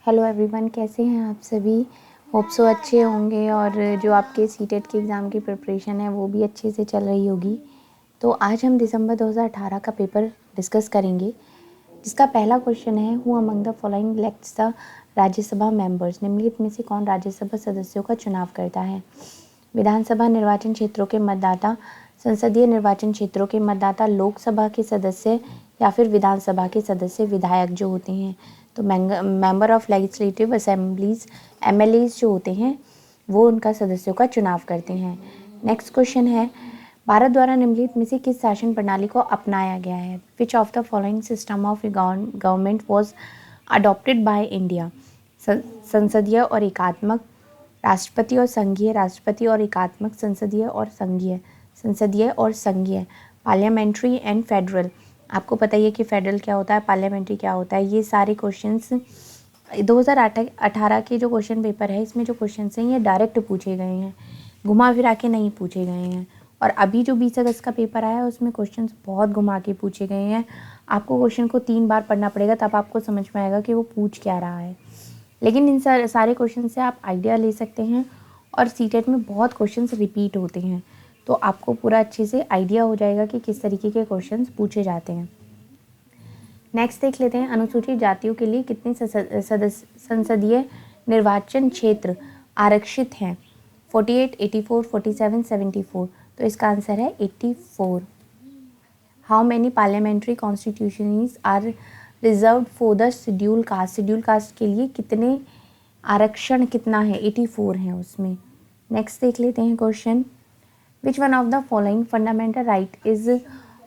Hello everyone, कैसे हैं आप सभी। होप सो अच्छे होंगे और जो आपके सीटेट के एग्ज़ाम की प्रिपरेशन है वो भी अच्छे से चल रही होगी। तो आज हम दिसंबर 2018 का पेपर डिस्कस करेंगे, जिसका पहला क्वेश्चन है, who among the following elects the Rajya Sabha members. निम्नलिखित में से कौन राज्यसभा सदस्यों का चुनाव करता है। विधानसभा निर्वाचन क्षेत्रों के मतदाता, संसदीय निर्वाचन क्षेत्रों के मतदाता, लोकसभा के सदस्य या फिर विधानसभा के सदस्य विधायक जो होते हैं। तो member of legislative assemblies MLAs जो होते हैं वो उनका सदस्यों का चुनाव करते हैं। नेक्स्ट क्वेश्चन है, भारत द्वारा निम्नलिखित में से किस शासन प्रणाली को अपनाया गया है। विच of the following system of government was adopted by India. संसदीय और एकात्मक, राष्ट्रपति और संघीय, राष्ट्रपति और एकात्मक, संसदीय और संघीय, संसदीय और संघीय, पार्लियामेंट्री एंड फेडरल। आपको पता ही है कि फेडरल क्या होता है, पार्लियामेंट्री क्या होता है। ये सारे क्वेश्चंस 2018 के जो क्वेश्चन पेपर है, इसमें जो क्वेश्चंस हैं ये डायरेक्ट पूछे गए हैं, घुमा फिरा के नहीं पूछे गए हैं। और अभी जो 20 अगस्त का पेपर आया है उसमें क्वेश्चंस बहुत घुमा के पूछे गए हैं। आपको क्वेश्चन को 3 बार पढ़ना पड़ेगा, तब आपको समझ में आएगा कि वो पूछ क्या रहा है। लेकिन इन सारे क्वेश्चन से आप आइडिया ले सकते हैं। और सीटेट में बहुत क्वेश्चंस रिपीट होते हैं, तो आपको पूरा अच्छे से आइडिया हो जाएगा कि किस तरीके के क्वेश्चंस पूछे जाते हैं। नेक्स्ट देख लेते हैं, अनुसूचित जातियों के लिए कितने संसदीय निर्वाचन क्षेत्र आरक्षित हैं। 48, 84, 47, 74। तो इसका आंसर है 84। How many parliamentary constitutions are reserved for the schedule caste. Schedule caste के लिए कितने आरक्षण कितना है, 84 है उसमें। नेक्स्ट देख लेते हैं question, which one of the following fundamental right is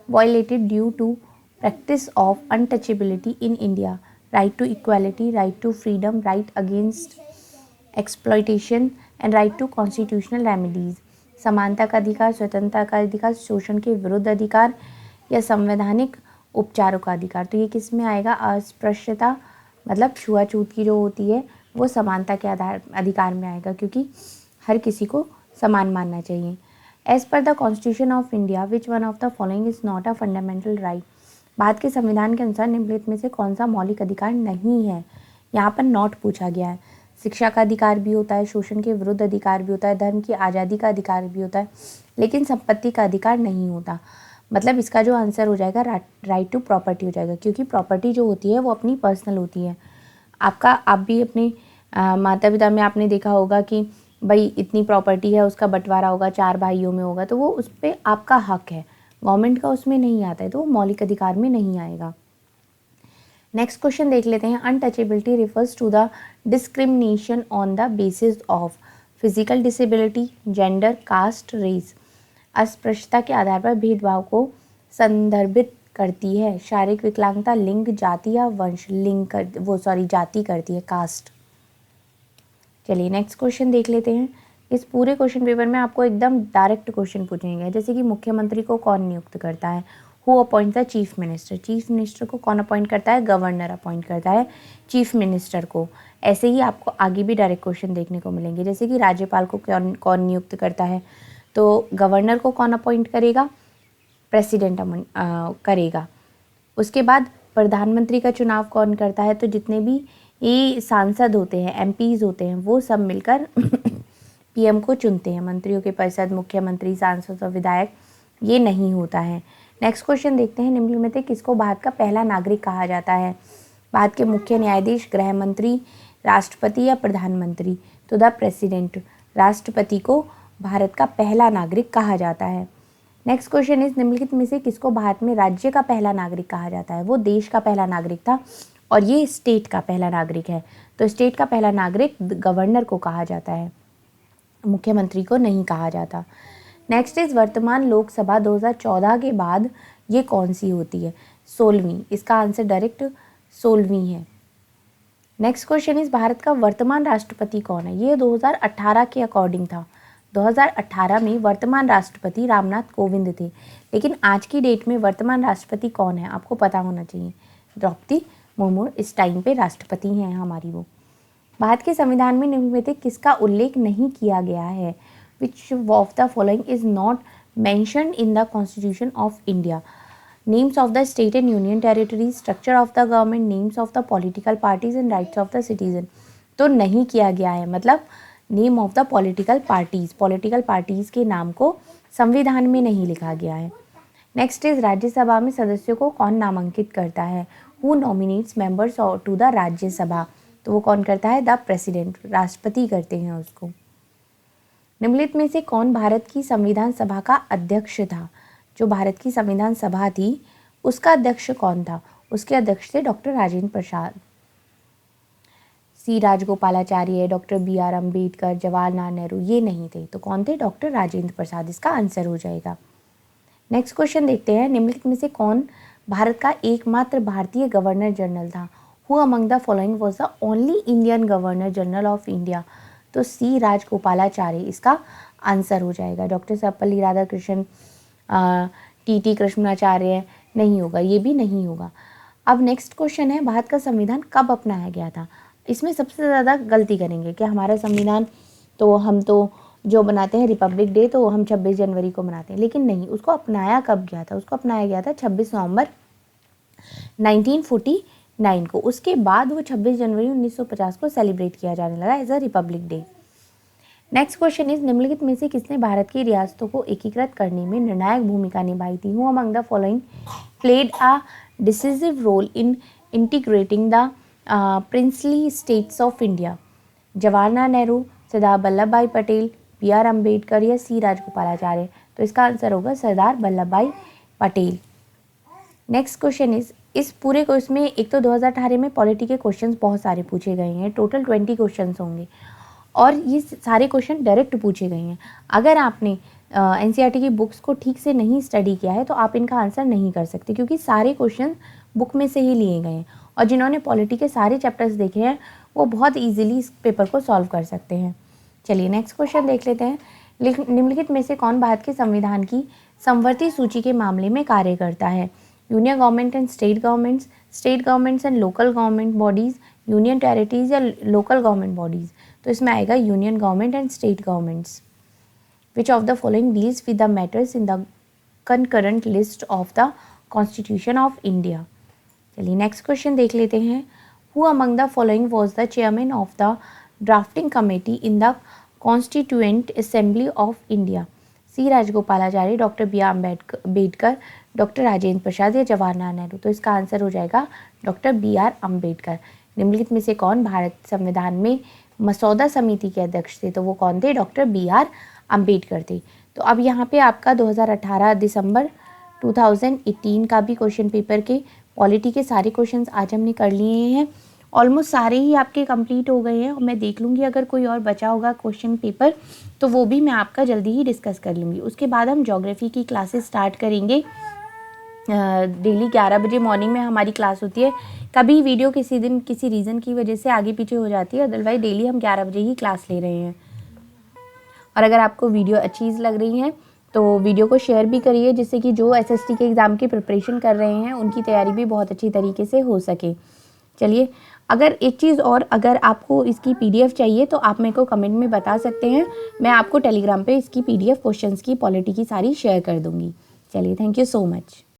violated due to practice of untouchability in India. Right to equality, right to freedom, right against exploitation and right to constitutional remedies. समानता का अधिकार, स्वतंत्रता का अधिकार, शोषण के विरुद्ध अधिकार या संवैधानिक उपचारों का अधिकार। तो ये किस में आएगा, अस्पृश्यता मतलब छुआछूत की जो होती है वो समानता के अधिकार में आएगा, क्योंकि हर किसी को समान मानना चाहिए। As per the constitution of India which one of the following is not a fundamental right. Bharat के संविधान के अनुसार निम्नलिखित में से कौन सा मौलिक अधिकार नहीं है। यहाँ पर नॉट पूछा गया है। शिक्षा का अधिकार भी होता है, शोषण के विरुद्ध अधिकार भी होता है, धर्म की आज़ादी का अधिकार भी होता है, लेकिन संपत्ति का अधिकार नहीं होता। मतलब इसका जो आंसर हो जाएगा राइट टू प्रॉपर्टी हो जाएगा, क्योंकि प्रॉपर्टी जो होती है वो अपनी पर्सनल होती है। आप भी अपने माता पिता में आपने देखा होगा कि भाई इतनी प्रॉपर्टी है, उसका बंटवारा होगा, 4 भाइयों में होगा, तो वो उस पर आपका हक है, गवर्नमेंट का उसमें नहीं आता है, तो वो मौलिक अधिकार में नहीं आएगा। नेक्स्ट क्वेश्चन देख लेते हैं, untouchability refers to the discrimination on the basis of physical disability, gender, caste, race. अस्पृश्यता के आधार पर भेदभाव को संदर्भित करती है। शारीरिक विकलांगता, लिंग, जाति या वंश। जाति करती है, कास्ट। चलिए नेक्स्ट क्वेश्चन देख लेते हैं। इस पूरे क्वेश्चन पेपर में आपको एकदम डायरेक्ट क्वेश्चन पूछेंगे, जैसे कि मुख्यमंत्री को कौन नियुक्त करता है, who appoint the chief minister. Chief minister को कौन अपॉइंट करता है, गवर्नर अपॉइंट करता है चीफ मिनिस्टर को। ऐसे ही आपको आगे भी डायरेक्ट क्वेश्चन देखने को मिलेंगे, जैसे कि राज्यपाल को कौन नियुक्त करता है, तो गवर्नर को कौन अपॉइंट करेगा, प्रेसिडेंट करेगा। उसके बाद प्रधानमंत्री का चुनाव कौन करता है, तो जितने भी ये सांसद होते हैं, एमपीज होते हैं, वो सब मिलकर पीएम को चुनते हैं। मंत्रियों के परिषद, मुख्यमंत्री, सांसद और विधायक ये नहीं होता है। नेक्स्ट क्वेश्चन देखते हैं, निम्नलिखित में से किसको भारत का पहला नागरिक कहा जाता है। भारत के मुख्य न्यायाधीश, गृह मंत्री, राष्ट्रपति या प्रधानमंत्री। तो द प्रेसिडेंट, राष्ट्रपति को भारत का पहला नागरिक कहा जाता है। नेक्स्ट क्वेश्चन इज, निम्नलिखित में से किसको भारत में राज्य का पहला नागरिक कहा जाता है। वो देश का पहला नागरिक था और ये स्टेट का पहला नागरिक है। तो स्टेट का पहला नागरिक गवर्नर को कहा जाता है, मुख्यमंत्री को नहीं कहा जाता। नेक्स्ट इज, वर्तमान लोकसभा 2014 के बाद ये कौन सी होती है, 16वीं। इसका आंसर डायरेक्ट 16वीं है। नेक्स्ट क्वेश्चन इज, भारत का वर्तमान राष्ट्रपति कौन है। ये 2018 के अकॉर्डिंग था। 2018 में वर्तमान राष्ट्रपति रामनाथ कोविंद थे, लेकिन आज की डेट में वर्तमान राष्ट्रपति कौन है आपको पता होना चाहिए, द्रौपदी मुर्मू इस टाइम पे राष्ट्रपति हैं हमारी वो। भारत के संविधान में निम्नलिखित में किसका उल्लेख नहीं किया गया है, विच of the following is not mentioned in the constitution of India. Names of the state and union territories, structure of the government, names of the political parties and rights of the citizen. तो नहीं किया गया है, मतलब name of the political parties के नाम को संविधान में नहीं लिखा गया है। नेक्स्ट इज राज्यसभा में सदस्यों को कौन नामांकित करता है? Who nominates members to the Rajya Sabha? तो वो कौन करता है? द प्रेसिडेंट, राष्ट्रपति करते हैं उसको। निम्नलिखित में से कौन भारत की संविधान सभा का अध्यक्ष था? जो भारत की संविधान सभा थी उसका अध्यक्ष कौन था? उसके अध्यक्ष थे डॉक्टर राजेंद्र प्रसाद। सी राजगोपालाचार्य, डॉक्टर BR अम्बेडकर, जवाहरलाल नेहरू ये नहीं थे। तो कौन थे? डॉक्टर राजेंद्र प्रसाद इसका आंसर हो जाएगा। नेक्स्ट क्वेश्चन देखते हैं, निम्नलिखित में से कौन भारत का एकमात्र भारतीय गवर्नर जनरल था? Who among the following was the only Indian governor general of India? तो सी राजगोपालाचार्य इसका आंसर हो जाएगा। डॉक्टर सर्वपल्ली राधाकृष्णन, TT कृष्णाचार्य नहीं होगा, ये भी नहीं होगा। अब नेक्स्ट क्वेश्चन है, भारत का संविधान कब अपनाया गया था? इसमें सबसे ज़्यादा गलती करेंगे कि हमारा संविधान तो हम तो जो बनाते हैं रिपब्लिक डे तो हम 26 जनवरी को मनाते हैं, लेकिन नहीं, उसको अपनाया कब गया था? उसको अपनाया गया था 26 नवंबर 1949 को। उसके बाद वो 26 जनवरी 1950 को सेलिब्रेट किया जाने लगा as a republic day. Next question is, निम्नलिखित में से किसने भारत की रियासतों को एकीकृत करने में निर्णायक भूमिका निभाई थी? Who among the following played a decisive role in integrating the princely states of India? Jawaharlal Nehru, Sardar Vallabh Bhai Patel, BR Ambedkar या सी राजगोपालाचार्य? तो इसका आंसर होगा सरदार वल्लभ भाई पटेल। नेक्स्ट क्वेश्चन इस पूरे कोर्स में एक तो 2018 में पॉलिटी के क्वेश्चंस बहुत सारे पूछे गए हैं, टोटल 20 क्वेश्चंस होंगे और ये सारे क्वेश्चन डायरेक्ट पूछे गए हैं। अगर आपने NCERT की बुक्स को ठीक से नहीं स्टडी किया है तो आप इनका आंसर नहीं कर सकते, क्योंकि सारे क्वेश्चन बुक में से ही लिए गए हैं और जिन्होंने पॉलिटी के सारे चैप्टर्स देखे हैं वो बहुत ईजिली इस पेपर को सॉल्व कर सकते हैं। चलिए नेक्स्ट क्वेश्चन देख लेते हैं, निम्नलिखित में से कौन भारत के संविधान की समवर्ती सूची के मामले में कार्य करता है? Union government and state governments, state governments and local government bodies, union territories या लोकल गवर्नमेंट बॉडीज? तो इसमें आएगा union government and state governments. Which of the following deals with the matters in the concurrent list of the constitution of India? चलिए next question देख लेते हैं, who among the following was the chairman of the drafting committee in the constituent assembly of India? C Rajagopalachari, doctor BR Ambedkar, doctor Rajendra Prasad या जवाहरलाल नेहरू? तो इसका answer हो जाएगा doctor BR Ambedkar. निम्नलिखित में से कौन भारत संविधान में मसौदा समिति के अध्यक्ष थे? तो वो कौन थे? डॉक्टर BR अम्बेडकर थे। तो अब यहाँ पे आपका 2018 दिसंबर 2018 का भी क्वेश्चन पेपर के पॉलिटी के सारे क्वेश्चंस आज हमने कर लिए हैं। ऑलमोस्ट सारे ही आपके कंप्लीट हो गए हैं और मैं देख लूँगी अगर कोई और बचा होगा क्वेश्चन पेपर तो वो भी मैं आपका जल्दी ही डिस्कस कर लूँगी। उसके बाद हम ज्योग्राफी की क्लासेस स्टार्ट करेंगे। डेली 11 बजे मॉर्निंग में हमारी क्लास होती है। कभी वीडियो किसी दिन किसी रीज़न की वजह से आगे पीछे हो जाती है, अदरवाइज डेली हम 11 बजे ही क्लास ले रहे हैं। और अगर आपको वीडियो अच्छी लग रही है तो वीडियो को शेयर भी करिए, जिससे कि जो SST के एग्ज़ाम की प्रिपरेशन कर रहे हैं उनकी तैयारी भी बहुत अच्छी तरीके से हो सके। चलिए, अगर एक चीज़ और, अगर आपको इसकी PDF चाहिए तो आप मेरे को कमेंट में बता सकते हैं, मैं आपको टेलीग्राम पे इसकी PDF क्वेश्चंस की पॉलिटी की सारी शेयर कर दूँगी। चलिए, थैंक यू सो मच।